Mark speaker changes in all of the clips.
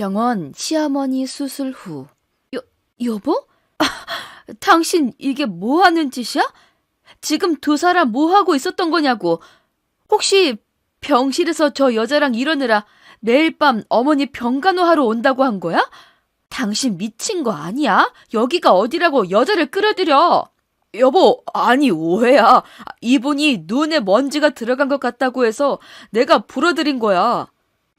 Speaker 1: 병원 시어머니 수술 후. 여보? 당신 이게 뭐 하는 짓이야? 지금 두 사람 뭐 하고 있었던 거냐고. 혹시 병실에서 저 여자랑 이러느라 매일 밤 어머니 병간호하러 온다고 한 거야? 당신 미친 거 아니야? 여기가 어디라고 여자를 끌어들여. 여보, 아니 오해야. 이분이 눈에 먼지가 들어간 것 같다고 해서 내가 불어들인 거야.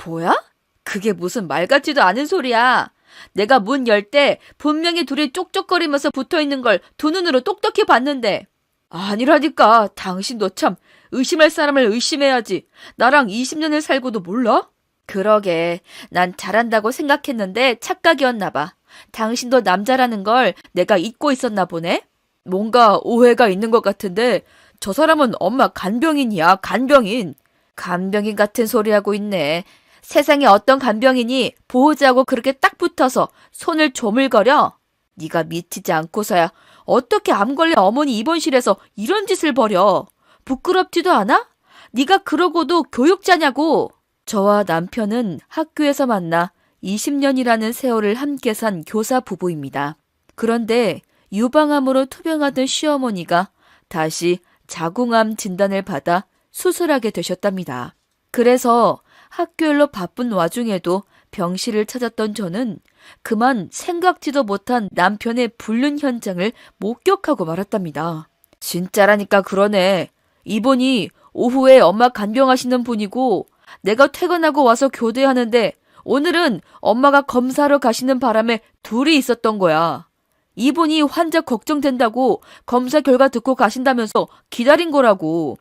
Speaker 1: 뭐야? 그게 무슨 말 같지도 않은 소리야. 내가 문 열 때 분명히 둘이 쪽쪽거리면서 붙어있는 걸 두 눈으로 똑똑히 봤는데. 아니라니까. 당신도 참 의심할 사람을 의심해야지. 나랑 20년을 살고도 몰라? 그러게. 난 잘한다고 생각했는데 착각이었나 봐. 당신도 남자라는 걸 내가 잊고 있었나 보네. 뭔가 오해가 있는 것 같은데 저 사람은 엄마 간병인이야. 간병인. 간병인 같은 소리 하고 있네. 세상에 어떤 간병인이 보호자하고 그렇게 딱 붙어서 손을 조물거려? 네가 미치지 않고서야 어떻게 암 걸린 어머니 입원실에서 이런 짓을 벌여? 부끄럽지도 않아? 네가 그러고도 교육자냐고. 저와 남편은 학교에서 만나 20년이라는 세월을 함께 산 교사 부부입니다. 그런데 유방암으로 투병하던 시어머니가 다시 자궁암 진단을 받아 수술하게 되셨답니다. 그래서 학교 일로 바쁜 와중에도 병실을 찾았던 저는 그만 생각지도 못한 남편의 불륜 현장을 목격하고 말았답니다. 진짜라니까 그러네. 이분이 오후에 엄마 간병하시는 분이고 내가 퇴근하고 와서 교대하는데 오늘은 엄마가 검사하러 가시는 바람에 둘이 있었던 거야. 이분이 환자 걱정된다고 검사 결과 듣고 가신다면서 기다린 거라고.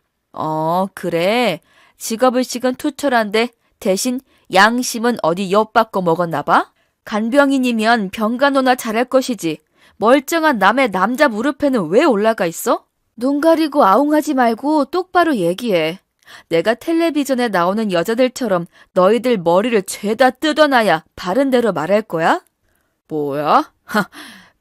Speaker 1: 그래. 직업의식은 투철한데 대신 양심은 어디 엿바꿔 먹었나 봐? 간병인이면 병간호나 잘할 것이지. 멀쩡한 남의 남자 무릎에는 왜 올라가 있어? 눈 가리고 아웅하지 말고 똑바로 얘기해. 내가 텔레비전에 나오는 여자들처럼 너희들 머리를 죄다 뜯어놔야 바른 대로 말할 거야? 뭐야?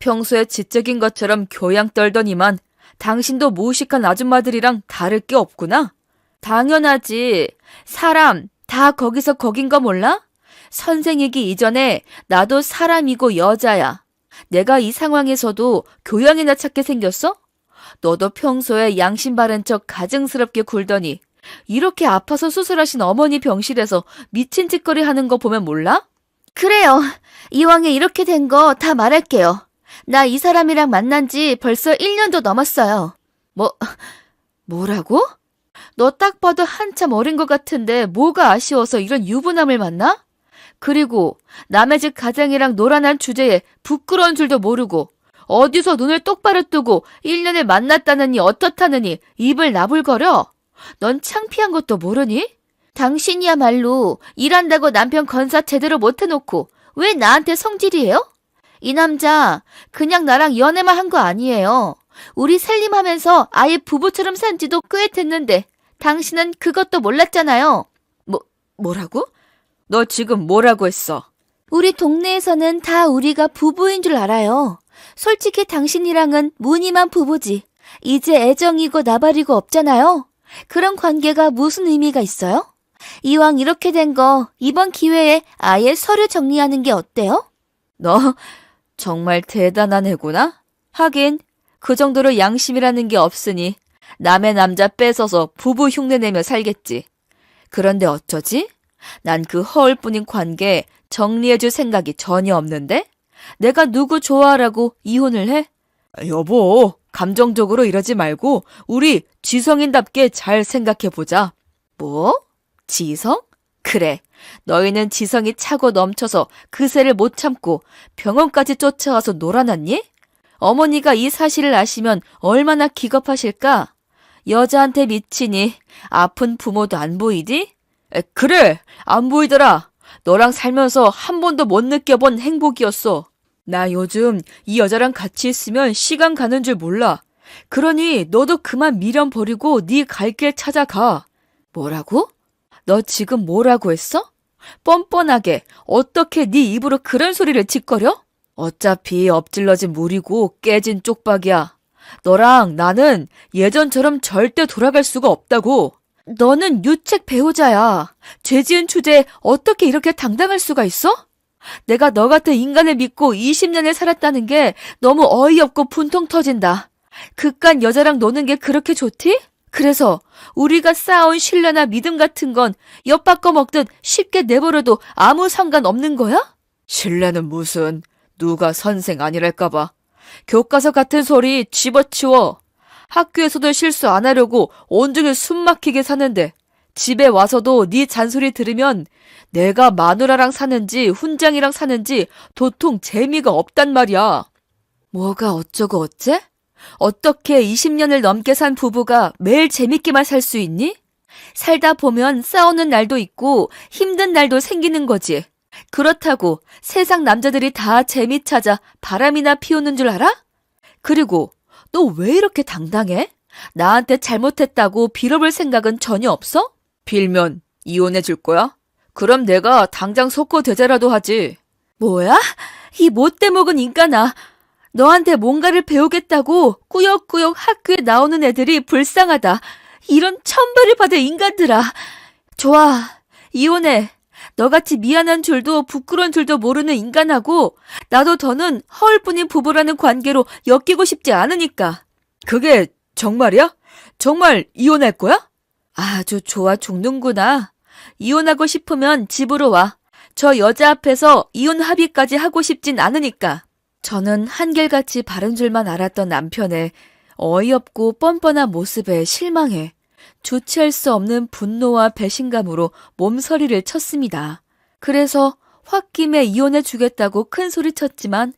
Speaker 1: 평소에 지적인 것처럼 교양 떨더니만 당신도 무식한 아줌마들이랑 다를 게 없구나? 당연하지. 사람 다 거기서 거긴 거 몰라? 선생이기 이전에 나도 사람이고 여자야. 내가 이 상황에서도 교양이나 찾게 생겼어? 너도 평소에 양심 바른 척 가증스럽게 굴더니 이렇게 아파서 수술하신 어머니 병실에서 미친 짓거리 하는 거 보면 몰라? 그래요. 이왕에 이렇게 된 거 다 말할게요. 나 이 사람이랑 만난 지 벌써 1년도 넘었어요. 뭐라고? 너 딱 봐도 한참 어린 것 같은데 뭐가 아쉬워서 이런 유부남을 만나? 그리고 남의 집 가장이랑 놀아난 주제에 부끄러운 줄도 모르고 어디서 눈을 똑바로 뜨고 1년을 만났다느니 어떻다느니 입을 나불거려? 넌 창피한 것도 모르니? 당신이야말로 일한다고 남편 건사 제대로 못해놓고 왜 나한테 성질이에요? 이 남자 그냥 나랑 연애만 한 거 아니에요. 우리 살림하면서 아예 부부처럼 산 지도 꽤 됐는데 당신은 그것도 몰랐잖아요. 뭐라고? 너 지금 뭐라고 했어? 우리 동네에서는 다 우리가 부부인 줄 알아요. 솔직히 당신이랑은 무늬만 부부지. 이제 애정이고 나발이고 없잖아요. 그런 관계가 무슨 의미가 있어요? 이왕 이렇게 된 거 이번 기회에 아예 서류 정리하는 게 어때요? 너 정말 대단한 애구나? 하긴 그 정도로 양심이라는 게 없으니 남의 남자 뺏어서 부부 흉내내며 살겠지. 그런데 어쩌지? 난 그 허울뿐인 관계 정리해줄 생각이 전혀 없는데? 내가 누구 좋아하라고 이혼을 해? 여보, 감정적으로 이러지 말고 우리 지성인답게 잘 생각해보자. 뭐? 지성? 그래, 너희는 지성이 차고 넘쳐서 그새를 못 참고 병원까지 쫓아와서 놀아났니? 어머니가 이 사실을 아시면 얼마나 기겁하실까? 여자한테 미치니 아픈 부모도 안 보이디? 그래, 안 보이더라. 너랑 살면서 한 번도 못 느껴본 행복이었어. 나 요즘 이 여자랑 같이 있으면 시간 가는 줄 몰라. 그러니 너도 그만 미련 버리고 네 갈 길 찾아가. 뭐라고? 너 지금 뭐라고 했어? 뻔뻔하게 어떻게 네 입으로 그런 소리를 짓거려? 어차피 엎질러진 물이고 깨진 쪽박이야. 너랑 나는 예전처럼 절대 돌아갈 수가 없다고. 너는 유책 배우자야. 죄 지은 주제에 어떻게 이렇게 당당할 수가 있어? 내가 너 같은 인간을 믿고 20년을 살았다는 게 너무 어이없고 분통 터진다. 그깟 여자랑 노는 게 그렇게 좋디? 그래서 우리가 쌓아온 신뢰나 믿음 같은 건 엿바꿔 먹듯 쉽게 내버려도 아무 상관없는 거야? 신뢰는 무슨, 누가 선생 아니랄까봐. 교과서 같은 소리 집어치워. 학교에서도 실수 안 하려고 온종일 숨 막히게 사는데 집에 와서도 네 잔소리 들으면 내가 마누라랑 사는지 훈장이랑 사는지 도통 재미가 없단 말이야. 뭐가 어쩌고 어째? 어떻게 20년을 넘게 산 부부가 매일 재밌게만 살 수 있니? 살다 보면 싸우는 날도 있고 힘든 날도 생기는 거지. 그렇다고 세상 남자들이 다 재미 찾아 바람이나 피우는 줄 알아? 그리고 너 왜 이렇게 당당해? 나한테 잘못했다고 빌어볼 생각은 전혀 없어? 빌면 이혼해 줄 거야? 그럼 내가 당장 속고 대자라도 하지. 뭐야? 이 못돼 먹은 인간아. 너한테 뭔가를 배우겠다고 꾸역꾸역 학교에 나오는 애들이 불쌍하다. 이런 천벌을 받을 인간들아. 좋아, 이혼해. 너같이 미안한 줄도 부끄러운 줄도 모르는 인간하고 나도 더는 허울뿐인 부부라는 관계로 엮이고 싶지 않으니까. 그게 정말이야? 정말 이혼할 거야? 아주 좋아 죽는구나. 이혼하고 싶으면 집으로 와. 저 여자 앞에서 이혼 합의까지 하고 싶진 않으니까. 저는 한결같이 바른 줄만 알았던 남편의 어이없고 뻔뻔한 모습에 실망해 주체할 수 없는 분노와 배신감으로 몸서리를 쳤습니다. 그래서 홧김에 이혼해 주겠다고 큰 소리 쳤지만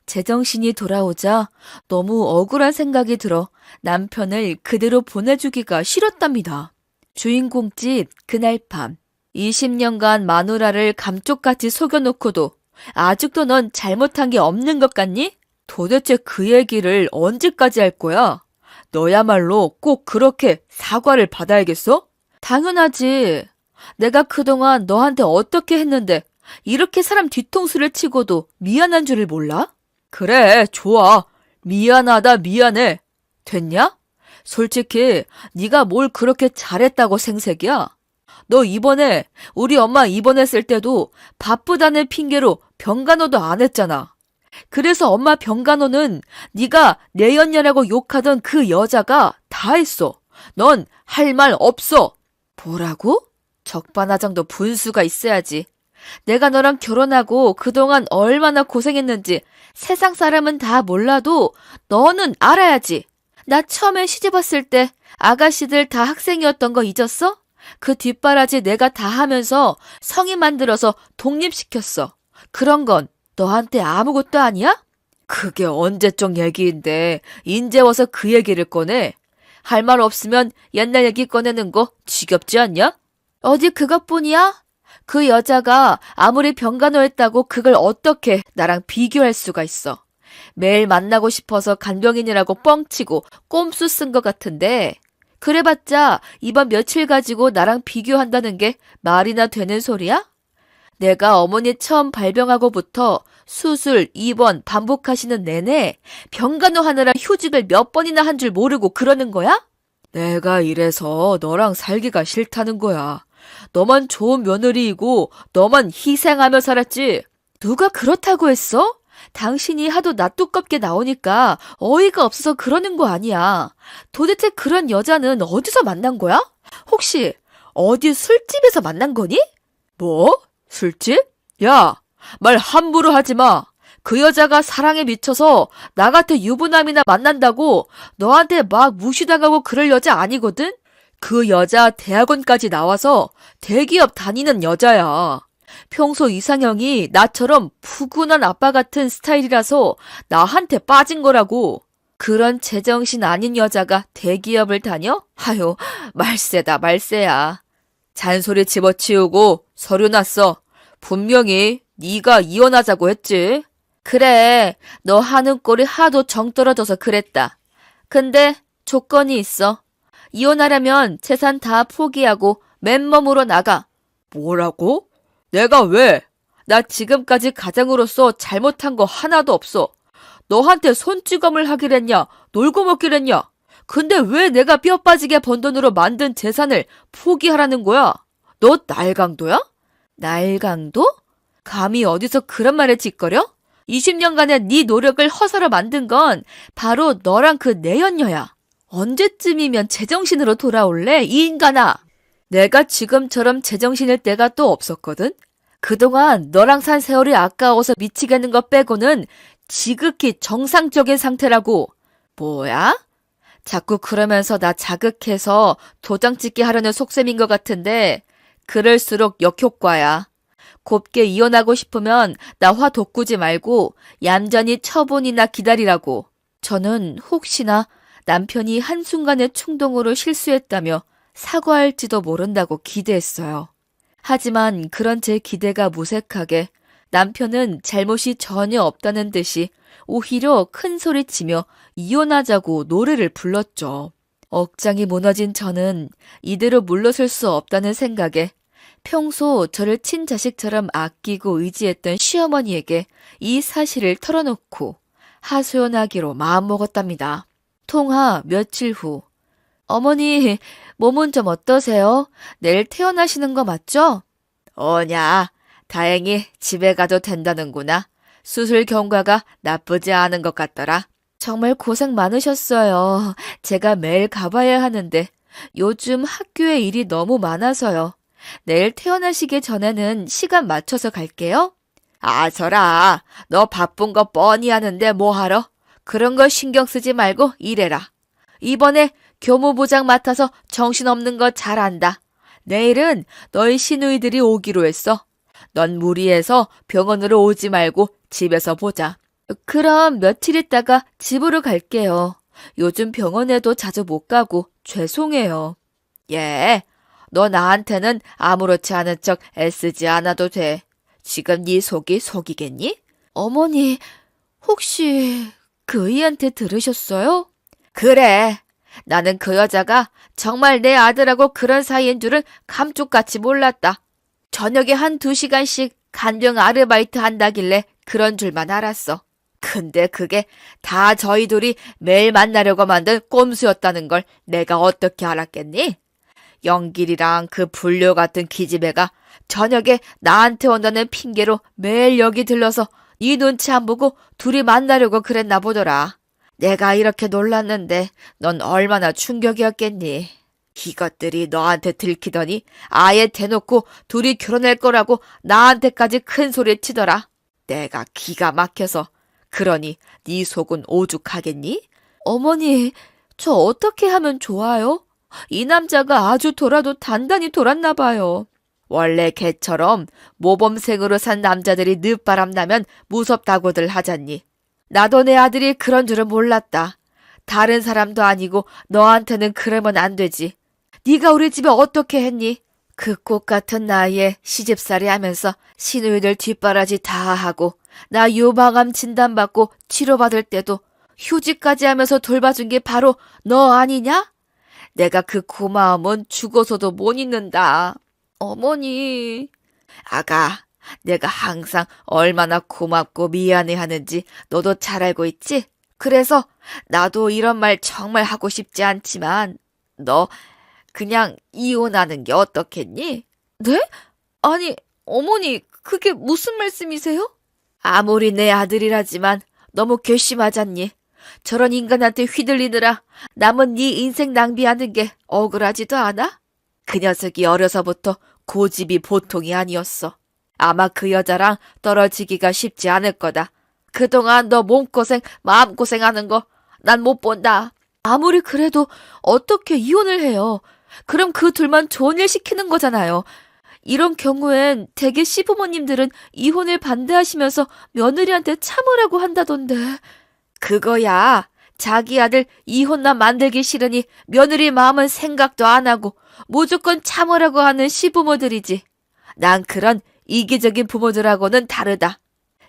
Speaker 1: 제정신이 돌아오자 너무 억울한 생각이 들어 남편을 그대로 보내주기가 싫었답니다. 주인공집 그날 밤 20년간 마누라를 감쪽같이 속여놓고도 아직도 넌 잘못한 게 없는 것 같니? 도대체 그 얘기를 언제까지 할 거야? 너야말로 꼭 그렇게 사과를 받아야겠어? 당연하지. 내가 그동안 너한테 어떻게 했는데 이렇게 사람 뒤통수를 치고도 미안한 줄을 몰라? 그래, 좋아. 미안하다, 미안해. 됐냐? 솔직히 네가 뭘 그렇게 잘했다고 생색이야? 너 이번에 우리 엄마 입원했을 때도 바쁘다는 핑계로 병간호도 안 했잖아. 그래서 엄마 병간호는 네가 내연녀라고 욕하던 그 여자가 다 했어. 넌 할 말 없어. 뭐라고? 적반하장도 분수가 있어야지. 내가 너랑 결혼하고 그동안 얼마나 고생했는지 세상 사람은 다 몰라도 너는 알아야지. 나 처음에 시집왔을 때 아가씨들 다 학생이었던 거 잊었어? 그 뒷바라지 내가 다 하면서 성인 만들어서 독립시켰어. 그런 건 너한테 아무것도 아니야? 그게 언제적 얘기인데 인제 와서 그 얘기를 꺼내? 할 말 없으면 옛날 얘기 꺼내는 거 지겹지 않냐? 어디 그것뿐이야? 그 여자가 아무리 병간호했다고 그걸 어떻게 나랑 비교할 수가 있어. 매일 만나고 싶어서 간병인이라고 뻥치고 꼼수 쓴 것 같은데 그래봤자 이번 며칠 가지고 나랑 비교한다는 게 말이나 되는 소리야? 내가 어머니 처음 발병하고부터 수술, 입원 반복하시는 내내 병간호 하느라 휴직을 몇 번이나 한 줄 모르고 그러는 거야? 내가 이래서 너랑 살기가 싫다는 거야. 너만 좋은 며느리이고 너만 희생하며 살았지. 누가 그렇다고 했어? 당신이 하도 나 두껍게 나오니까 어이가 없어서 그러는 거 아니야. 도대체 그런 여자는 어디서 만난 거야? 혹시 어디 술집에서 만난 거니? 뭐? 술집? 야, 말 함부로 하지 마. 그 여자가 사랑에 미쳐서 나 같은 유부남이나 만난다고 너한테 막 무시당하고 그럴 여자 아니거든? 그 여자 대학원까지 나와서 대기업 다니는 여자야. 평소 이상형이 나처럼 푸근한 아빠 같은 스타일이라서 나한테 빠진 거라고. 그런 제정신 아닌 여자가 대기업을 다녀? 하요, 말세다 말세야. 잔소리 집어치우고 서류 났어. 분명히 네가 이혼하자고 했지. 그래, 너 하는 꼴이 하도 정 떨어져서 그랬다. 근데 조건이 있어. 이혼하려면 재산 다 포기하고 맨몸으로 나가. 뭐라고? 내가 왜? 나 지금까지 가장으로서 잘못한 거 하나도 없어. 너한테 손찌검을 하기랬냐? 놀고 먹기랬냐? 근데 왜 내가 뼈 빠지게 번 돈으로 만든 재산을 포기하라는 거야? 너 날강도야? 날강도? 감히 어디서 그런 말을 짓거려? 20년간의 네 노력을 허사로 만든 건 바로 너랑 그 내연녀야. 언제쯤이면 제정신으로 돌아올래, 이 인간아? 내가 지금처럼 제정신일 때가 또 없었거든? 그동안 너랑 산 세월이 아까워서 미치겠는 것 빼고는 지극히 정상적인 상태라고. 뭐야? 자꾸 그러면서 나 자극해서 도장 찍게 하려는 속셈인 것 같은데 그럴수록 역효과야. 곱게 이혼하고 싶으면 나 화 돋구지 말고 얌전히 처분이나 기다리라고. 저는 혹시나 남편이 한순간의 충동으로 실수했다며 사과할지도 모른다고 기대했어요. 하지만 그런 제 기대가 무색하게 남편은 잘못이 전혀 없다는 듯이 오히려 큰 소리치며 이혼하자고 노래를 불렀죠. 억장이 무너진 저는 이대로 물러설 수 없다는 생각에 평소 저를 친자식처럼 아끼고 의지했던 시어머니에게 이 사실을 털어놓고 하소연하기로 마음먹었답니다. 통화 며칠 후. 어머니, 몸은 좀 어떠세요? 내일 퇴원하시는 거 맞죠? 어냐, 다행히 집에 가도 된다는구나. 수술 경과가 나쁘지 않은 것 같더라. 정말 고생 많으셨어요. 제가 매일 가봐야 하는데 요즘 학교에 일이 너무 많아서요. 내일 퇴원하시기 전에는 시간 맞춰서 갈게요. 아서라, 너 바쁜 거 뻔히 하는데 뭐하러? 그런 거 신경 쓰지 말고 일해라. 이번에 교무부장 맡아서 정신없는 거 잘 안다. 내일은 너희 시누이들이 오기로 했어. 넌 무리해서 병원으로 오지 말고 집에서 보자. 그럼 며칠 있다가 집으로 갈게요. 요즘 병원에도 자주 못 가고 죄송해요. 예, 너 나한테는 아무렇지 않은 척 애쓰지 않아도 돼. 지금 네 속이 속이겠니? 어머니, 혹시 그 의한테 들으셨어요? 그래. 나는 그 여자가 정말 내 아들하고 그런 사이인 줄은 감쪽같이 몰랐다. 저녁에 1~2시간씩 간병 아르바이트 한다길래 그런 줄만 알았어. 근데 그게 다 저희 둘이 매일 만나려고 만든 꼼수였다는 걸 내가 어떻게 알았겠니? 영길이랑 그 불효 같은 기집애가 저녁에 나한테 온다는 핑계로 매일 여기 들러서 네 눈치 안 보고 둘이 만나려고 그랬나 보더라. 내가 이렇게 놀랐는데 넌 얼마나 충격이었겠니? 이것들이 너한테 들키더니 아예 대놓고 둘이 결혼할 거라고 나한테까지 큰 소리 치더라. 내가 기가 막혀서. 그러니 네 속은 오죽하겠니? 어머니, 저 어떻게 하면 좋아요? 이 남자가 아주 돌아도 단단히 돌았나 봐요. 원래 걔처럼 모범생으로 산 남자들이 늦바람 나면 무섭다고들 하잖니. 나도 내 아들이 그런 줄은 몰랐다. 다른 사람도 아니고 너한테는 그러면 안 되지. 네가 우리 집에 어떻게 했니? 그 꽃 같은 나이에 시집살이 하면서 시누이들 뒷바라지 다 하고 나 유방암 진단받고 치료받을 때도 휴직까지 하면서 돌봐준 게 바로 너 아니냐? 내가 그 고마움은 죽어서도 못 잊는다. 어머니. 아가, 내가 항상 얼마나 고맙고 미안해하는지 너도 잘 알고 있지? 그래서 나도 이런 말 정말 하고 싶지 않지만 너 그냥 이혼하는 게 어떻겠니? 네? 아니, 어머니, 그게 무슨 말씀이세요? 아무리 내 아들이라지만 너무 괘씸하잖니. 저런 인간한테 휘둘리느라 남은 네 인생 낭비하는 게 억울하지도 않아? 그 녀석이 어려서부터 고집이 보통이 아니었어. 아마 그 여자랑 떨어지기가 쉽지 않을 거다. 그동안 너 몸고생, 마음고생하는 거 난 못 본다. 아무리 그래도 어떻게 이혼을 해요? 그럼 그 둘만 좋은 일 시키는 거잖아요. 이런 경우엔 대개 시부모님들은 이혼을 반대하시면서 며느리한테 참으라고 한다던데. 그거야. 자기 아들 이혼남 만들기 싫으니 며느리 마음은 생각도 안 하고 무조건 참으라고 하는 시부모들이지. 난 그런 이기적인 부모들하고는 다르다.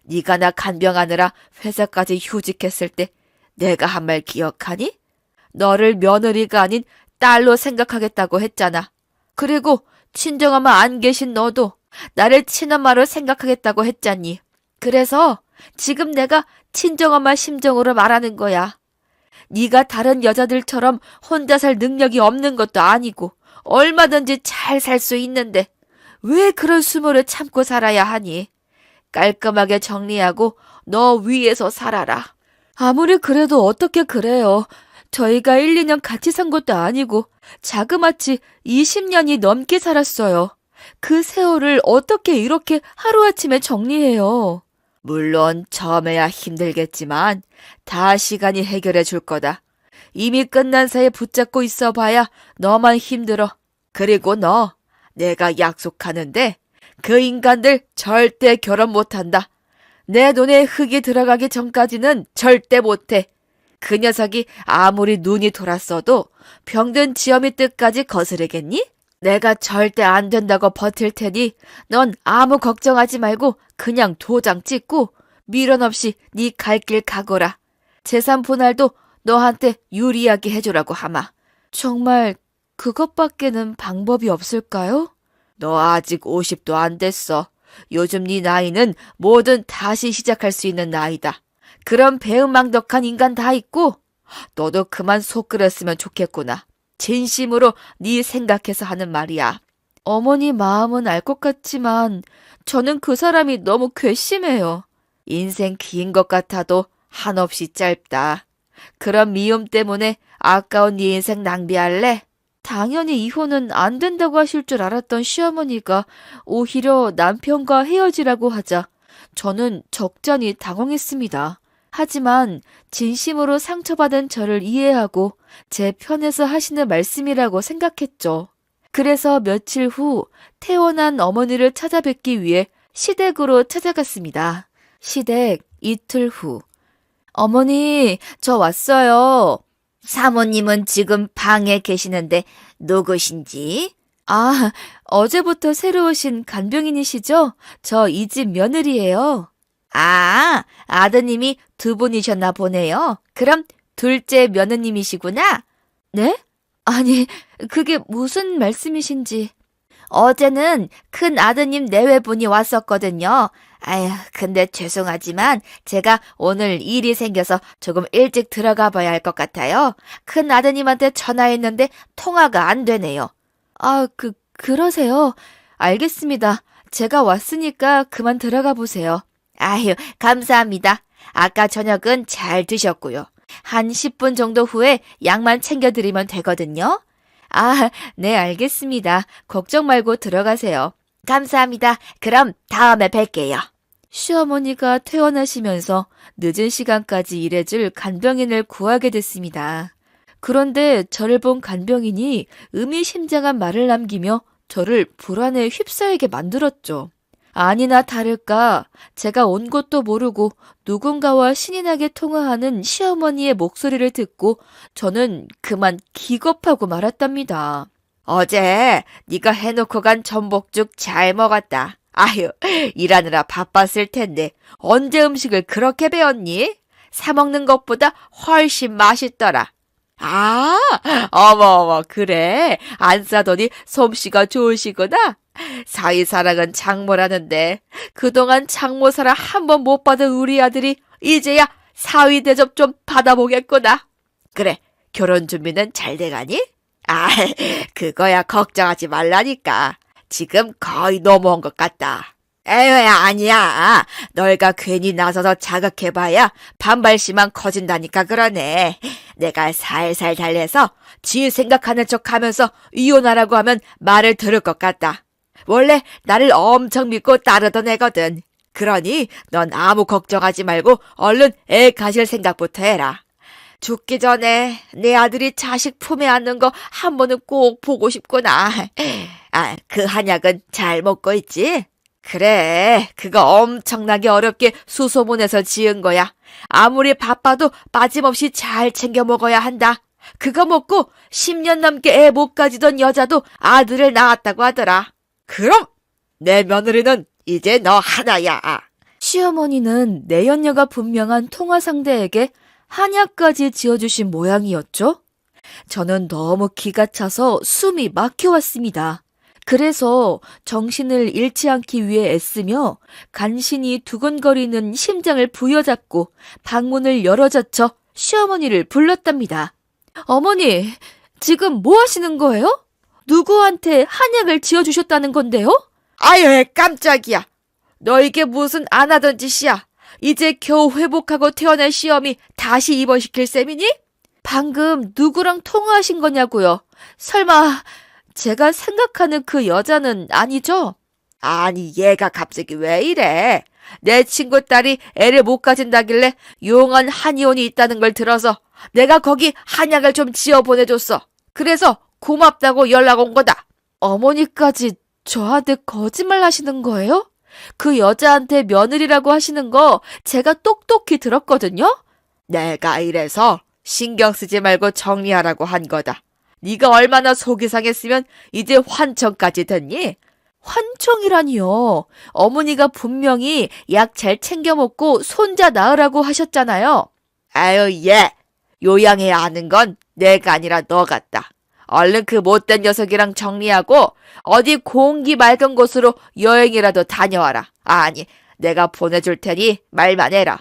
Speaker 1: 네가 나 간병하느라 회사까지 휴직했을 때 내가 한 말 기억하니? 너를 며느리가 아닌 딸로 생각하겠다고 했잖아. 그리고 친정엄마 안 계신 너도 나를 친엄마로 생각하겠다고 했잖니. 그래서 지금 내가 친정엄마 심정으로 말하는 거야. 네가 다른 여자들처럼 혼자 살 능력이 없는 것도 아니고 얼마든지 잘 살 수 있는데 왜 그런 수모를 참고 살아야 하니? 깔끔하게 정리하고 너 위에서 살아라. 아무리 그래도 어떻게 그래요. 저희가 1, 2년 같이 산 것도 아니고 자그마치 20년이 넘게 살았어요. 그 세월을 어떻게 이렇게 하루아침에 정리해요. 물론 처음에야 힘들겠지만 다 시간이 해결해 줄 거다. 이미 끝난 사이에 붙잡고 있어 봐야 너만 힘들어. 그리고 너, 내가 약속하는데 그 인간들 절대 결혼 못한다. 내 눈에 흙이 들어가기 전까지는 절대 못해. 그 녀석이 아무리 눈이 돌았어도 병든 지엄이 뜻까지 거스르겠니? 내가 절대 안 된다고 버틸 테니 넌 아무 걱정하지 말고 그냥 도장 찍고 미련 없이 네 갈 길 가거라. 재산 분할도 너한테 유리하게 해주라고 하마. 정말 그것밖에는 방법이 없을까요? 너 아직 50도 안 됐어. 요즘 네 나이는 뭐든 다시 시작할 수 있는 나이다. 그런 배은망덕한 인간 다 있고 너도 그만 속 끓였으면 좋겠구나. 진심으로 네 생각해서 하는 말이야. 어머니 마음은 알 것 같지만 저는 그 사람이 너무 괘씸해요. 인생 긴 것 같아도 한없이 짧다. 그런 미움 때문에 아까운 네 인생 낭비할래? 당연히 이혼은 안 된다고 하실 줄 알았던 시어머니가 오히려 남편과 헤어지라고 하자 저는 적잖이 당황했습니다. 하지만 진심으로 상처받은 저를 이해하고 제 편에서 하시는 말씀이라고 생각했죠. 그래서 며칠 후 퇴원한 어머니를 찾아뵙기 위해 시댁으로 찾아갔습니다. 시댁 이틀 후. 어머니, 저 왔어요. 사모님은 지금 방에 계시는데 누구신지? 아, 어제부터 새로 오신 간병인이시죠? 저 이 집 며느리예요. 아, 아드님이 두 분이셨나 보네요. 그럼 둘째 며느님이시구나. 네? 아니, 그게 무슨 말씀이신지. 어제는 큰 아드님 내외분이 왔었거든요. 아휴, 근데 죄송하지만 제가 오늘 일이 생겨서 조금 일찍 들어가 봐야 할 것 같아요. 큰 아드님한테 전화했는데 통화가 안 되네요. 아, 그러세요? 알겠습니다. 제가 왔으니까 그만 들어가 보세요. 아휴, 감사합니다. 아까 저녁은 잘 드셨고요. 한 10분 정도 후에 약만 챙겨드리면 되거든요. 아, 네, 알겠습니다. 걱정 말고 들어가세요. 감사합니다. 그럼 다음에 뵐게요. 시어머니가 퇴원하시면서 늦은 시간까지 일해줄 간병인을 구하게 됐습니다. 그런데 저를 본 간병인이 의미심장한 말을 남기며 저를 불안에 휩싸이게 만들었죠. 아니나 다를까 제가 온 것도 모르고 누군가와 신이 나게 통화하는 시어머니의 목소리를 듣고 저는 그만 기겁하고 말았답니다. 어제 네가 해놓고 간 전복죽 잘 먹었다. 아휴, 일하느라 바빴을 텐데 언제 음식을 그렇게 배웠니? 사 먹는 것보다 훨씬 맛있더라. 아, 어머, 그래. 안 싸더니 솜씨가 좋으시구나. 사위사랑은 장모라는데 그동안 장모사랑 한 번 못 받은 우리 아들이 이제야 사위 대접 좀 받아보겠구나. 그래, 결혼 준비는 잘 돼가니? 아, 그거야 걱정하지 말라니까. 지금 거의 넘어온 것 같다. 에휴, 아니야. 널가 괜히 나서서 자극해봐야 반발심만 커진다니까 그러네. 내가 살살 달래서 지 생각하는 척하면서 이혼하라고 하면 말을 들을 것 같다. 원래 나를 엄청 믿고 따르던 애거든. 그러니 넌 아무 걱정하지 말고 얼른 애 가실 생각부터 해라. 죽기 전에 내 아들이 자식 품에 안는 거 한 번은 꼭 보고 싶구나. 아, 그 한약은 잘 먹고 있지? 그래, 그거 엄청나게 어렵게 수소문해서 지은 거야. 아무리 바빠도 빠짐없이 잘 챙겨 먹어야 한다. 그거 먹고 10년 넘게 애 못 가지던 여자도 아들을 낳았다고 하더라. 그럼 내 며느리는 이제 너 하나야. 시어머니는 내연녀가 분명한 통화 상대에게 한약까지 지어주신 모양이었죠? 저는 너무 기가 차서 숨이 막혀왔습니다. 그래서 정신을 잃지 않기 위해 애쓰며 간신히 두근거리는 심장을 부여잡고 방문을 열어젖혀 시어머니를 불렀답니다. 어머니, 지금 뭐 하시는 거예요? 누구한테 한약을 지어주셨다는 건데요? 아유, 깜짝이야. 너 이게 무슨 안 하던 짓이야? 이제 겨우 회복하고 태어난 시험이 다시 입원시킬 셈이니? 방금 누구랑 통화하신 거냐고요? 설마 제가 생각하는 그 여자는 아니죠? 아니, 얘가 갑자기 왜 이래? 내 친구 딸이 애를 못 가진다길래 용한 한의원이 있다는 걸 들어서 내가 거기 한약을 좀 지어 보내줬어. 그래서 고맙다고 연락 온 거다. 어머니까지 저한테 거짓말 하시는 거예요? 그 여자한테 며느리라고 하시는 거 제가 똑똑히 들었거든요? 내가 이래서 신경 쓰지 말고 정리하라고 한 거다. 네가 얼마나 속이 상했으면 이제 환청까지 됐니? 환청이라니요. 어머니가 분명히 약 잘 챙겨 먹고 손자 낳으라고 하셨잖아요. 아유, 얘. 요양해야 하는 건 내가 아니라 너 같다. 얼른 그 못된 녀석이랑 정리하고 어디 공기 맑은 곳으로 여행이라도 다녀와라. 아니, 내가 보내줄 테니 말만 해라.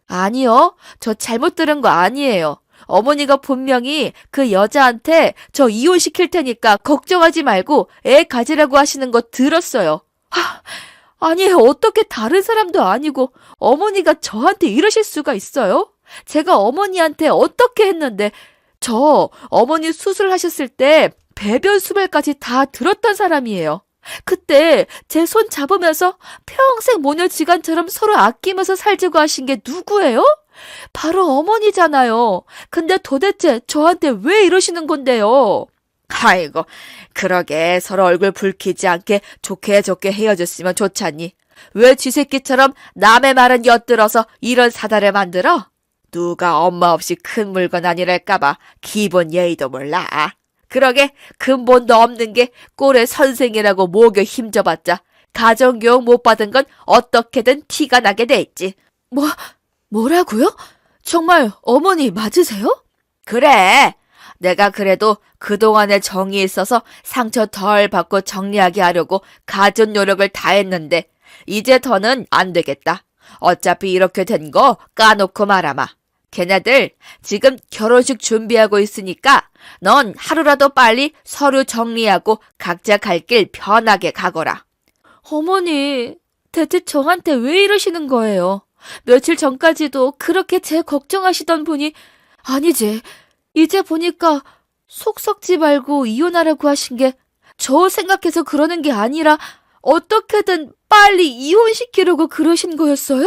Speaker 1: 아니요. 저 잘못 들은 거 아니에요. 어머니가 분명히 그 여자한테 저 이혼시킬 테니까 걱정하지 말고 애 가지라고 하시는 거 들었어요. 아니, 어떻게 다른 사람도 아니고 어머니가 저한테 이러실 수가 있어요? 제가 어머니한테 어떻게 했는데 저 어머니 수술하셨을 때 배변 수발까지 다 들었던 사람이에요. 그때 제 손 잡으면서 평생 모녀지간처럼 서로 아끼면서 살자고 하신 게 누구예요? 바로 어머니잖아요. 근데 도대체 저한테 왜 이러시는 건데요? 아이고, 그러게 서로 얼굴 붉히지 않게 좋게 헤어졌으면 좋잖니. 왜 쥐새끼처럼 남의 말은 엿들어서 이런 사달을 만들어? 누가 엄마 없이 큰 물건 아니랄까봐 기본 예의도 몰라. 그러게 근본도 없는 게 꼴의 선생이라고 목에 힘줘봤자 가정교육 못 받은 건 어떻게든 티가 나게 돼 있지. 뭐라고요? 정말 어머니 맞으세요? 그래. 내가 그래도 그동안의 정이 있어서 상처 덜 받고 정리하게 하려고 가진 노력을 다했는데 이제 더는 안 되겠다. 어차피 이렇게 된 거 까놓고 말아마. 걔네들 지금 결혼식 준비하고 있으니까 넌 하루라도 빨리 서류 정리하고 각자 갈 길 편하게 가거라. 어머니, 대체 저한테 왜 이러시는 거예요? 며칠 전까지도 그렇게 제 걱정하시던 분이 아니지. 이제 보니까 속 썩지 말고 이혼하라고 하신 게 저 생각해서 그러는 게 아니라 어떻게든 빨리 이혼시키려고 그러신 거였어요?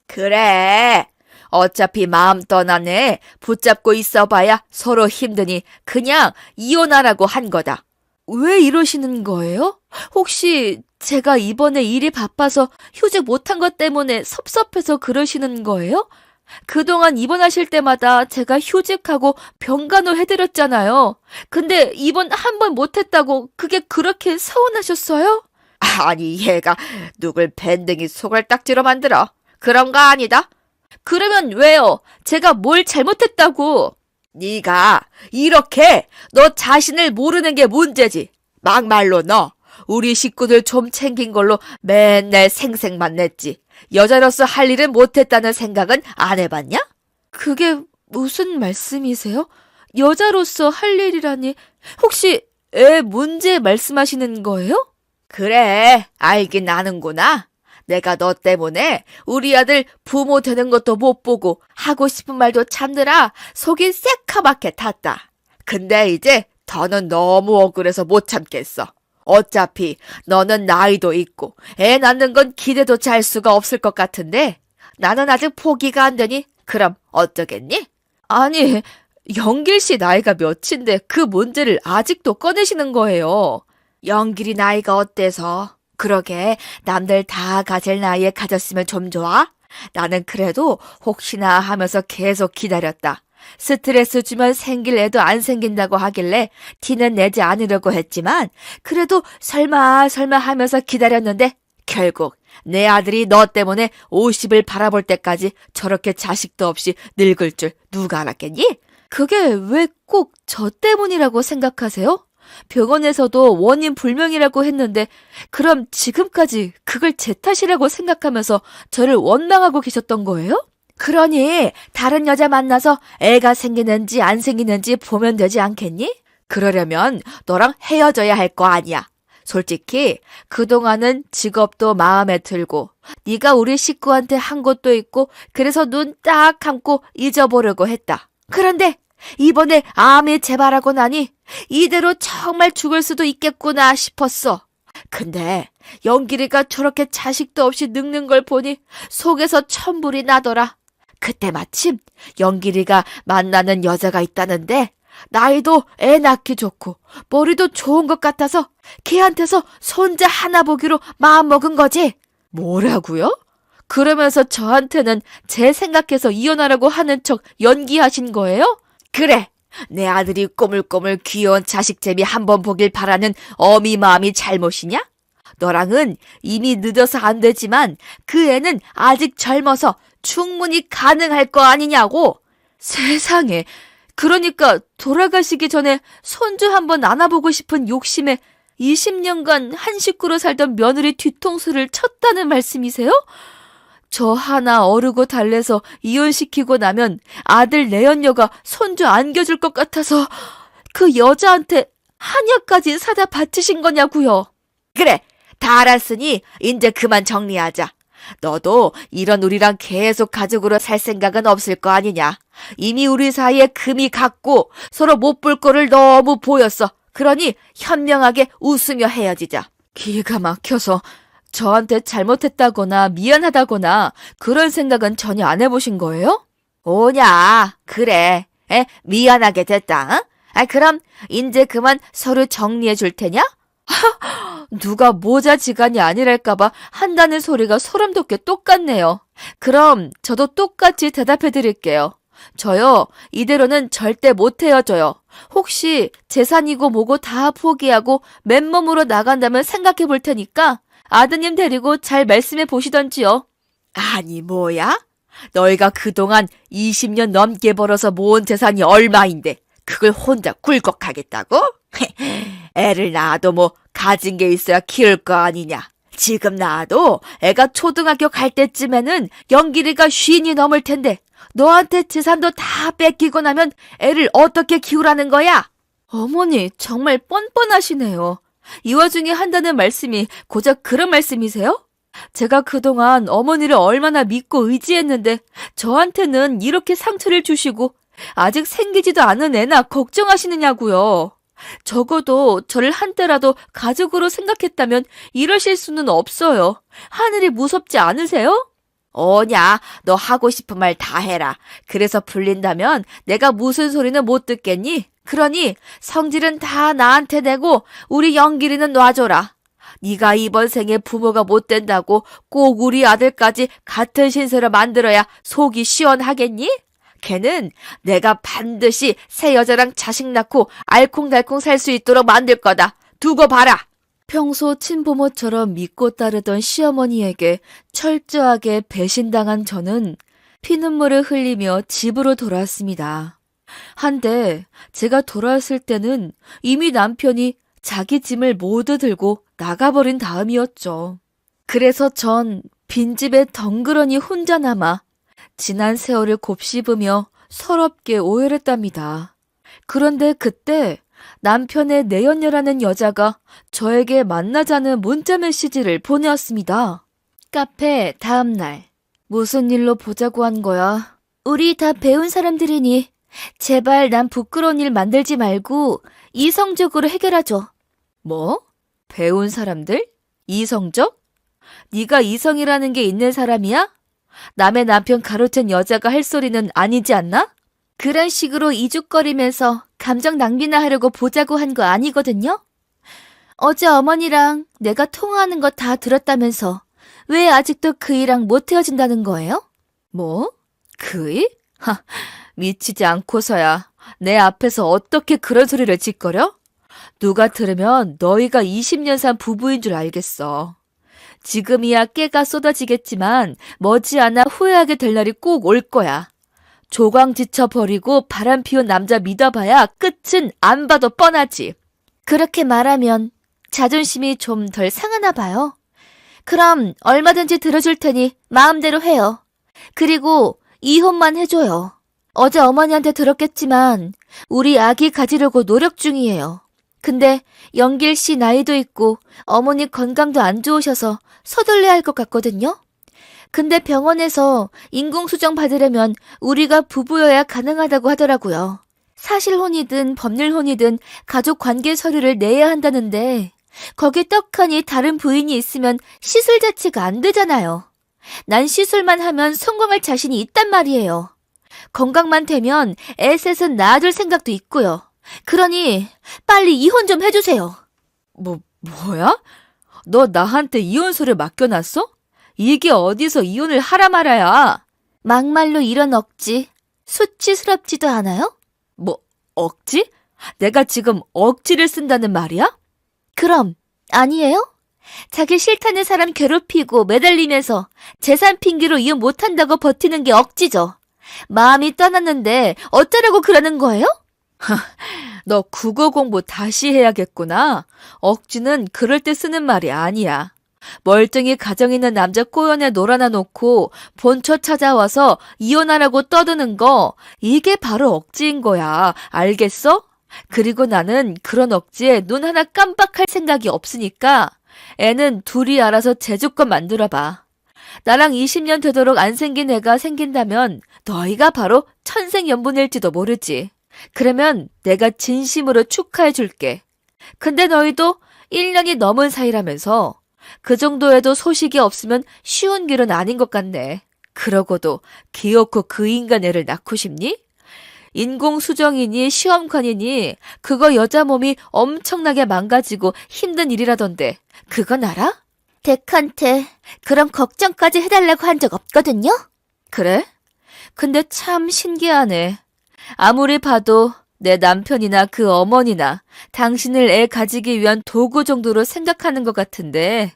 Speaker 1: 그래. 어차피 마음 떠난 애 붙잡고 있어봐야 서로 힘드니 그냥 이혼하라고 한 거다. 왜 이러시는 거예요? 혹시 제가 이번에 일이 바빠서 휴직 못한 것 때문에 섭섭해서 그러시는 거예요? 그동안 입원하실 때마다 제가 휴직하고 병간호 해드렸잖아요. 근데 입원 한 번 못했다고 그게 그렇게 서운하셨어요? 아니, 얘가 누굴 밴댕이 속을딱지로 만들어. 그런 거 아니다. 그러면 왜요? 제가 뭘 잘못했다고? 네가 이렇게 너 자신을 모르는 게 문제지. 막말로 너 우리 식구들 좀 챙긴 걸로 맨날 생색만 냈지. 여자로서 할 일은 못했다는 생각은 안 해봤냐? 그게 무슨 말씀이세요? 여자로서 할 일이라니 혹시 애 문제 말씀하시는 거예요? 그래, 알긴 아는구나. 내가 너 때문에 우리 아들 부모 되는 것도 못 보고 하고 싶은 말도 참느라 속이 새카맣게 탔다. 근데 이제 더는 너무 억울해서 못 참겠어. 어차피 너는 나이도 있고 애 낳는 건 기대도 잘 수가 없을 것 같은데 나는 아직 포기가 안 되니 그럼 어쩌겠니? 아니, 영길 씨 나이가 몇인데 그 문제를 아직도 꺼내시는 거예요. 영길이 나이가 어때서? 그러게 남들 다 가질 나이에 가졌으면 좀 좋아? 나는 그래도 혹시나 하면서 계속 기다렸다. 스트레스 주면 생길 애도 안 생긴다고 하길래 티는 내지 않으려고 했지만 그래도 설마 하면서 기다렸는데 결국 내 아들이 너 때문에 50을 바라볼 때까지 저렇게 자식도 없이 늙을 줄 누가 알았겠니? 그게 왜 꼭 저 때문이라고 생각하세요? 병원에서도 원인 불명이라고 했는데 그럼 지금까지 그걸 제 탓이라고 생각하면서 저를 원망하고 계셨던 거예요? 그러니 다른 여자 만나서 애가 생기는지 안 생기는지 보면 되지 않겠니? 그러려면 너랑 헤어져야 할 거 아니야. 솔직히 그동안은 직업도 마음에 들고 네가 우리 식구한테 한 것도 있고 그래서 눈 딱 감고 잊어보려고 했다. 그런데 이번에 암이 재발하고 나니 이대로 정말 죽을 수도 있겠구나 싶었어. 근데 영길이가 저렇게 자식도 없이 늙는 걸 보니 속에서 천불이 나더라. 그때 마침 영길이가 만나는 여자가 있다는데 나이도 애 낳기 좋고 머리도 좋은 것 같아서 걔한테서 손자 하나 보기로 마음먹은 거지. 뭐라고요? 그러면서 저한테는 제 생각해서 이혼하라고 하는 척 연기하신 거예요? 그래, 내 아들이 꼬물꼬물 귀여운 자식재미 한번 보길 바라는 어미 마음이 잘못이냐? 너랑은 이미 늦어서 안 되지만 그 애는 아직 젊어서 충분히 가능할 거 아니냐고. 세상에, 그러니까 돌아가시기 전에 손주 한번 안아보고 싶은 욕심에 20년간 한 식구로 살던 며느리 뒤통수를 쳤다는 말씀이세요? 저 하나 어르고 달래서 이혼시키고 나면 아들 내연녀가 손주 안겨줄 것 같아서 그 여자한테 한약까지 사다 바치신 거냐고요. 그래, 다 알았으니 이제 그만 정리하자. 너도 이런 우리랑 계속 가족으로 살 생각은 없을 거 아니냐. 이미 우리 사이에 금이 갔고 서로 못 볼 거를 너무 보였어. 그러니 현명하게 웃으며 헤어지자. 기가 막혀서 저한테 잘못했다거나 미안하다거나 그런 생각은 전혀 안 해보신 거예요? 오냐, 그래. 미안하게 됐다. 그럼 이제 그만 서로 정리해 줄 테냐? 누가 모자지간이 아니랄까봐 한다는 소리가 소름 돋게 똑같네요. 그럼 저도 똑같이 대답해 드릴게요. 저요, 이대로는 절대 못 헤어져요. 혹시 재산이고 뭐고 다 포기하고 맨몸으로 나간다면 생각해 볼 테니까 아드님 데리고 잘 말씀해 보시던지요. 아니 뭐야? 너희가 그동안 20년 넘게 벌어서 모은 재산이 얼마인데 그걸 혼자 굴곡하겠다고? 애를 낳아도 뭐 가진 게 있어야 키울 거 아니냐. 지금 낳아도 애가 초등학교 갈 때쯤에는 영길이가 50이 넘을 텐데 너한테 재산도 다 뺏기고 나면 애를 어떻게 키우라는 거야? 어머니, 정말 뻔뻔하시네요. 이 와중에 한다는 말씀이 고작 그런 말씀이세요? 제가 그동안 어머니를 얼마나 믿고 의지했는데 저한테는 이렇게 상처를 주시고 아직 생기지도 않은 애나 걱정하시느냐고요. 적어도 저를 한때라도 가족으로 생각했다면 이러실 수는 없어요. 하늘이 무섭지 않으세요? 어냐, 너 하고 싶은 말 다 해라. 그래서 불린다면 내가 무슨 소리는 못 듣겠니? 그러니 성질은 다 나한테 내고 우리 영길이는 놔줘라. 네가 이번 생에 부모가 못 된다고 꼭 우리 아들까지 같은 신세로 만들어야 속이 시원하겠니? 걔는 내가 반드시 새 여자랑 자식 낳고 알콩달콩 살 수 있도록 만들 거다. 두고 봐라. 평소 친부모처럼 믿고 따르던 시어머니에게 철저하게 배신당한 저는 피눈물을 흘리며 집으로 돌아왔습니다. 한데 제가 돌아왔을 때는 이미 남편이 자기 짐을 모두 들고 나가버린 다음이었죠. 그래서 전 빈집에 덩그러니 혼자 남아 지난 세월을 곱씹으며 서럽게 오열했답니다. 그런데 그때 남편의 내연녀라는 여자가 저에게 만나자는 문자 메시지를 보내왔습니다. 카페 다음날. 무슨 일로 보자고 한 거야? 우리 다 배운 사람들이니 제발 난 부끄러운 일 만들지 말고 이성적으로 해결하죠. 뭐? 배운 사람들? 이성적? 네가 이성이라는 게 있는 사람이야? 남의 남편 가로챈 여자가 할 소리는 아니지 않나? 그런 식으로 이죽거리면서 감정 낭비나 하려고 보자고 한 거 아니거든요? 어제 어머니랑 내가 통화하는 거 다 들었다면서 왜 아직도 그이랑 못 헤어진다는 거예요? 뭐? 그이? 미치지 않고서야 내 앞에서 어떻게 그런 소리를 짓거려? 누가 들으면 너희가 20년 산 부부인 줄 알겠어. 지금이야 깨가 쏟아지겠지만 머지않아 후회하게 될 날이 꼭 올 거야. 조광 지쳐버리고 바람 피운 남자 믿어봐야 끝은 안 봐도 뻔하지. 그렇게 말하면 자존심이 좀 덜 상하나 봐요. 그럼 얼마든지 들어줄 테니 마음대로 해요. 그리고 이혼만 해줘요. 어제 어머니한테 들었겠지만 우리 아기 가지려고 노력 중이에요. 근데 영길 씨 나이도 있고 어머니 건강도 안 좋으셔서 서둘러야 할 것 같거든요. 근데 병원에서 인공수정 받으려면 우리가 부부여야 가능하다고 하더라고요. 사실혼이든 법률혼이든 가족 관계 서류를 내야 한다는데 거기에 떡하니 다른 부인이 있으면 시술 자체가 안 되잖아요. 난 시술만 하면 성공할 자신이 있단 말이에요. 건강만 되면 애 셋은 낳아줄 생각도 있고요. 그러니 빨리 이혼 좀 해주세요. 뭐야? 너 나한테 이혼서를 맡겨놨어? 이게 어디서 이혼을 하라 말아야. 막말로 이런 억지 수치스럽지도 않아요? 억지? 내가 지금 억지를 쓴다는 말이야? 그럼 아니에요? 자기 싫다는 사람 괴롭히고 매달리면서 재산 핑계로 이혼 못한다고 버티는 게 억지죠. 마음이 떠났는데 어쩌라고 그러는 거예요? 너 국어 공부 다시 해야겠구나. 억지는 그럴 때 쓰는 말이 아니야. 멀쩡히 가정 있는 남자 꼬연에 놀아나 놓고 본처 찾아와서 이혼하라고 떠드는 거, 이게 바로 억지인 거야. 알겠어? 그리고 나는 그런 억지에 눈 하나 깜빡할 생각이 없으니까 애는 둘이 알아서 제주껏 만들어봐. 나랑 20년 되도록 안 생긴 애가 생긴다면 너희가 바로 천생연분일지도 모르지. 그러면 내가 진심으로 축하해 줄게. 근데 너희도 1년이 넘은 사이라면서 그 정도에도 소식이 없으면 쉬운 길은 아닌 것 같네. 그러고도 기어코 그 인간 애를 낳고 싶니? 인공수정이니 시험관이니 그거 여자 몸이 엄청나게 망가지고 힘든 일이라던데 그건 알아? 덱한테 그런 걱정까지 해달라고 한 적 없거든요? 그래? 근데 참 신기하네. 아무리 봐도 내 남편이나 그 어머니나 당신을 애 가지기 위한 도구 정도로 생각하는 것 같은데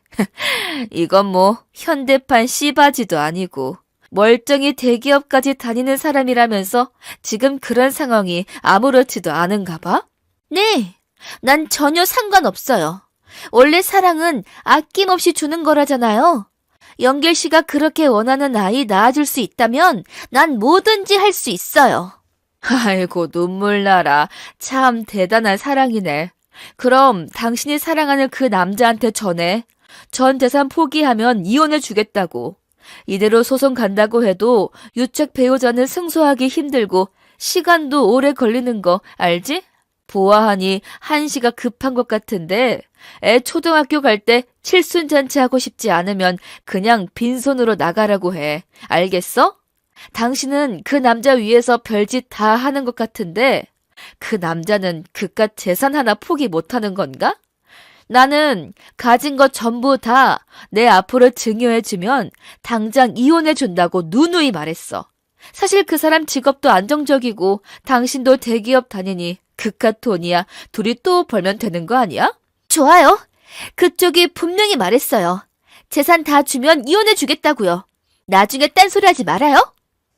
Speaker 1: 이건 뭐 현대판 씨바지도 아니고 멀쩡히 대기업까지 다니는 사람이라면서 지금 그런 상황이 아무렇지도 않은가 봐? 네, 난 전혀 상관없어요. 원래 사랑은 아낌없이 주는 거라잖아요. 영길 씨가 그렇게 원하는 아이 낳아줄 수 있다면 난 뭐든지 할 수 있어요. 아이고 눈물 나라. 참 대단한 사랑이네. 그럼 당신이 사랑하는 그 남자한테 전해. 전 재산 포기하면 이혼해 주겠다고. 이대로 소송 간다고 해도 유책 배우자는 승소하기 힘들고 시간도 오래 걸리는 거 알지? 보아하니 한시가 급한 것 같은데 애 초등학교 갈 때 칠순잔치 하고 싶지 않으면 그냥 빈손으로 나가라고 해. 알겠어? 당신은 그 남자 위해서 별짓 다 하는 것 같은데 그 남자는 그깟 재산 하나 포기 못하는 건가? 나는 가진 것 전부 다 내 앞으로 증여해주면 당장 이혼해준다고 누누이 말했어. 사실 그 사람 직업도 안정적이고 당신도 대기업 다니니 그깟 돈이야 둘이 또 벌면 되는 거 아니야? 좋아요. 그쪽이 분명히 말했어요. 재산 다 주면 이혼해주겠다고요. 나중에 딴소리 하지 말아요.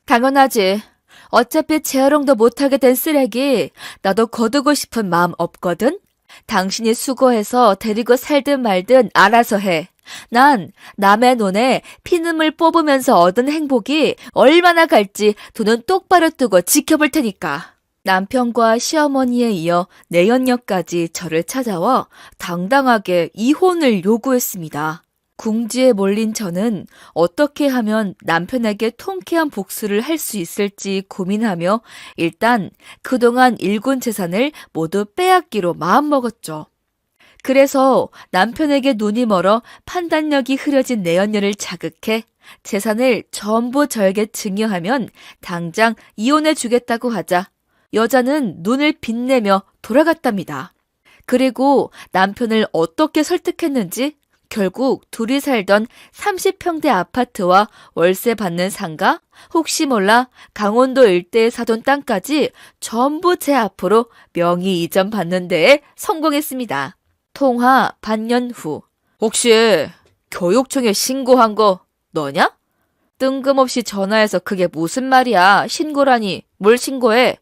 Speaker 1: 당연하지. 어차피 재활용도 못하게 된 쓰레기 나도 거두고 싶은 마음 없거든. 당신이 수고해서 데리고 살든 말든 알아서 해. 난 남의 눈에 피눈물 뽑으면서 얻은 행복이 얼마나 갈지 눈은 똑바로 뜨고 지켜볼 테니까. 남편과 시어머니에 이어 내연녀까지 저를 찾아와 당당하게 이혼을 요구했습니다. 궁지에 몰린 저는 어떻게 하면 남편에게 통쾌한 복수를 할 수 있을지 고민하며 일단 그동안 일군 재산을 모두 빼앗기로 마음먹었죠. 그래서 남편에게 눈이 멀어 판단력이 흐려진 내연녀를 자극해 재산을 전부 저에게 증여하면 당장 이혼해 주겠다고 하자 여자는 눈을 빛내며 돌아갔답니다. 그리고 남편을 어떻게 설득했는지 결국 둘이 살던 30평대 아파트와 월세 받는 상가, 혹시 몰라 강원도 일대에 사돈 땅까지 전부 제 앞으로 명의 이전 받는 데에 성공했습니다. 통화 반년 후. 혹시 교육청에 신고한 거 너냐? 뜬금없이 전화해서 그게 무슨 말이야. 신고라니. 뭘 신고해?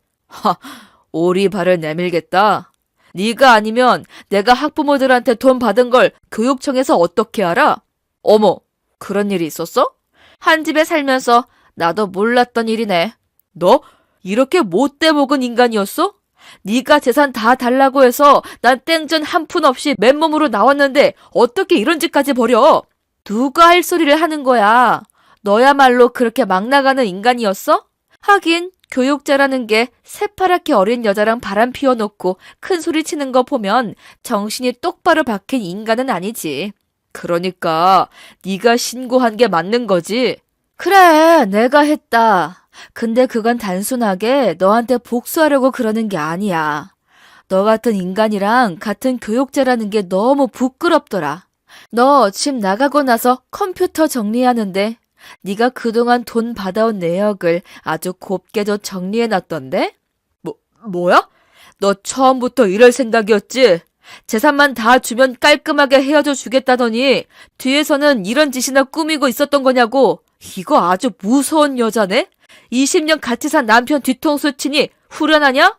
Speaker 1: 오리발을 내밀겠다. 네가 아니면 내가 학부모들한테 돈 받은 걸 교육청에서 어떻게 알아? 어머, 그런 일이 있었어? 한 집에 살면서 나도 몰랐던 일이네. 너 이렇게 못돼 먹은 인간이었어? 네가 재산 다 달라고 해서 난 땡전 한 푼 없이 맨몸으로 나왔는데 어떻게 이런 짓까지 벌여? 누가 할 소리를 하는 거야? 너야말로 그렇게 막 나가는 인간이었어? 하긴 교육자라는 게 새파랗게 어린 여자랑 바람 피워놓고 큰 소리 치는 거 보면 정신이 똑바로 박힌 인간은 아니지. 그러니까 네가 신고한 게 맞는 거지? 그래, 내가 했다. 근데 그건 단순하게 너한테 복수하려고 그러는 게 아니야. 너 같은 인간이랑 같은 교육자라는 게 너무 부끄럽더라. 너 집 나가고 나서 컴퓨터 정리하는데 네가 그동안 돈 받아온 내역을 아주 곱게도 정리해놨던데? 뭐야? 너 처음부터 이럴 생각이었지? 재산만 다 주면 깔끔하게 헤어져 주겠다더니 뒤에서는 이런 짓이나 꾸미고 있었던 거냐고. 이거 아주 무서운 여자네? 20년 같이 산 남편 뒤통수 치니 후련하냐?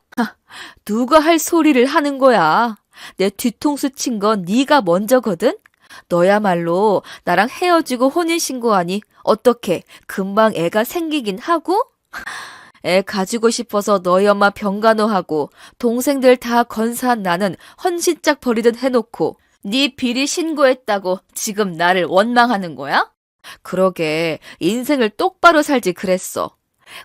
Speaker 1: 누가 할 소리를 하는 거야. 내 뒤통수 친 건 네가 먼저거든? 너야말로 나랑 헤어지고 혼인신고하니 어떻게 금방 애가 생기긴 하고? 애 가지고 싶어서 너희 엄마 병간호하고 동생들 다 건사한 나는 헌신짝 버리듯 해놓고 네 비리 신고했다고 지금 나를 원망하는 거야? 그러게 인생을 똑바로 살지 그랬어.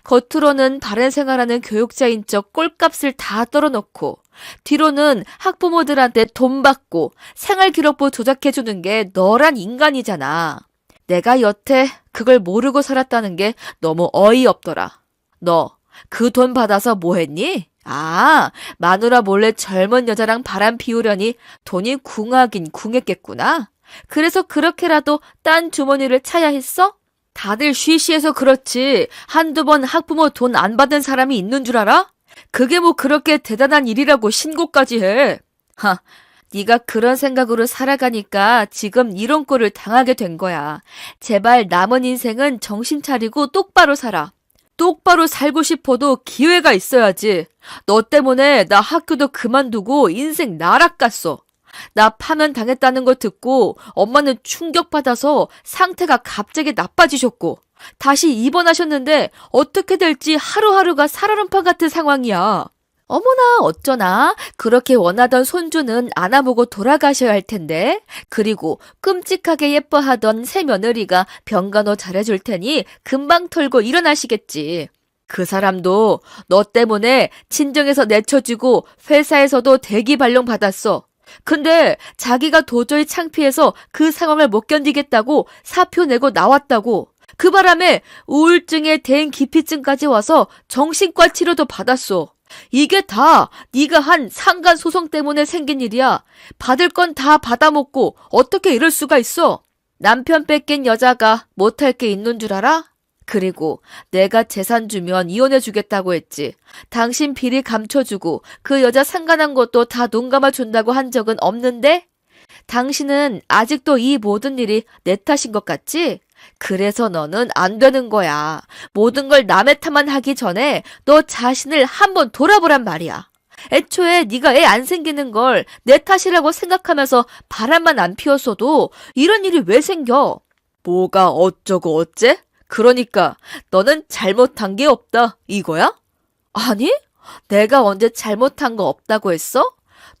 Speaker 1: 겉으로는 바른 생활하는 교육자인 척 꼴값을 다 떨어놓고 뒤로는 학부모들한테 돈 받고 생활기록부 조작해주는 게 너란 인간이잖아. 내가 여태 그걸 모르고 살았다는 게 너무 어이없더라. 너 그 돈 받아서 뭐 했니? 아, 마누라 몰래 젊은 여자랑 바람 피우려니 돈이 궁하긴 궁했겠구나. 그래서 그렇게라도 딴 주머니를 차야 했어? 다들 쉬쉬해서 그렇지 한두 번 학부모 돈 안 받은 사람이 있는 줄 알아? 그게 뭐 그렇게 대단한 일이라고 신고까지 해. 네가 그런 생각으로 살아가니까 지금 이런 꼴을 당하게 된 거야. 제발 남은 인생은 정신 차리고 똑바로 살아. 똑바로 살고 싶어도 기회가 있어야지. 너 때문에 나 학교도 그만두고 인생 나락갔어. 나 파면 당했다는 거 듣고 엄마는 충격받아서 상태가 갑자기 나빠지셨고 다시 입원하셨는데 어떻게 될지 하루하루가 살얼음판 같은 상황이야. 어머나 어쩌나 그렇게 원하던 손주는 안아보고 돌아가셔야 할 텐데 그리고 끔찍하게 예뻐하던 새며느리가 병간호 잘해줄 테니 금방 털고 일어나시겠지. 그 사람도 너 때문에 친정에서 내쳐지고 회사에서도 대기 발령 받았어. 근데 자기가 도저히 창피해서 그 상황을 못 견디겠다고 사표 내고 나왔다고. 그 바람에 우울증에 대인 기피증까지 와서 정신과 치료도 받았어. 이게 다 네가 한 상간 소송 때문에 생긴 일이야. 받을 건 다 받아먹고 어떻게 이럴 수가 있어? 남편 뺏긴 여자가 못할 게 있는 줄 알아? 그리고 내가 재산 주면 이혼해 주겠다고 했지. 당신 비리 감춰주고 그 여자 상간한 것도 다 눈 감아준다고 한 적은 없는데? 당신은 아직도 이 모든 일이 내 탓인 것 같지? 그래서 너는 안 되는 거야. 모든 걸 남의 탓만 하기 전에 너 자신을 한번 돌아보란 말이야. 애초에 네가 애 안 생기는 걸 내 탓이라고 생각하면서 바람만 안 피웠어도 이런 일이 왜 생겨? 뭐가 어쩌고 어째? 그러니까 너는 잘못한 게 없다 이거야? 아니? 내가 언제 잘못한 거 없다고 했어?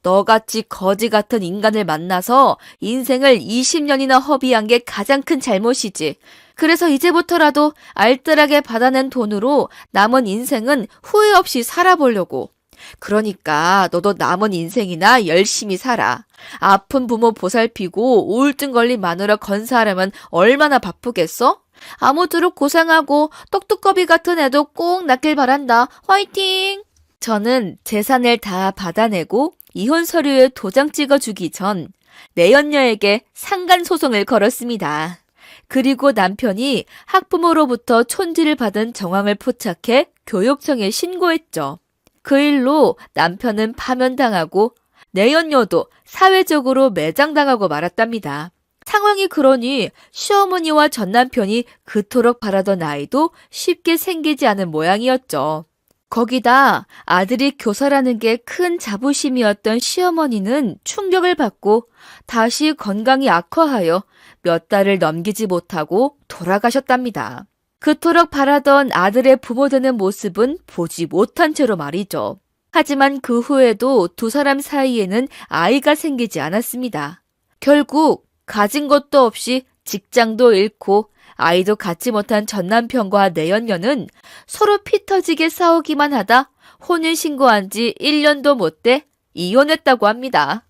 Speaker 1: 너같이 거지 같은 인간을 만나서 인생을 20년이나 허비한 게 가장 큰 잘못이지. 그래서 이제부터라도 알뜰하게 받아낸 돈으로 남은 인생은 후회 없이 살아보려고. 그러니까 너도 남은 인생이나 열심히 살아. 아픈 부모 보살피고 우울증 걸린 마누라 건사하려면 얼마나 바쁘겠어? 아무쪼록 고생하고 똑똑거비 같은 애도 꼭 낳길 바란다. 화이팅! 저는 재산을 다 받아내고 이혼 서류에 도장 찍어주기 전 내연녀에게 상간소송을 걸었습니다. 그리고 남편이 학부모로부터 촌지를 받은 정황을 포착해 교육청에 신고했죠. 그 일로 남편은 파면당하고 내연녀도 사회적으로 매장당하고 말았답니다. 상황이 그러니 시어머니와 전남편이 그토록 바라던 아이도 쉽게 생기지 않은 모양이었죠. 거기다 아들이 교사라는 게 큰 자부심이었던 시어머니는 충격을 받고 다시 건강이 악화하여 몇 달을 넘기지 못하고 돌아가셨답니다. 그토록 바라던 아들의 부모 되는 모습은 보지 못한 채로 말이죠. 하지만 그 후에도 두 사람 사이에는 아이가 생기지 않았습니다. 결국 가진 것도 없이 직장도 잃고 아이도 갖지 못한 전남편과 내연녀는 서로 피 터지게 싸우기만 하다 혼인신고한 지 1년도 못 돼 이혼했다고 합니다.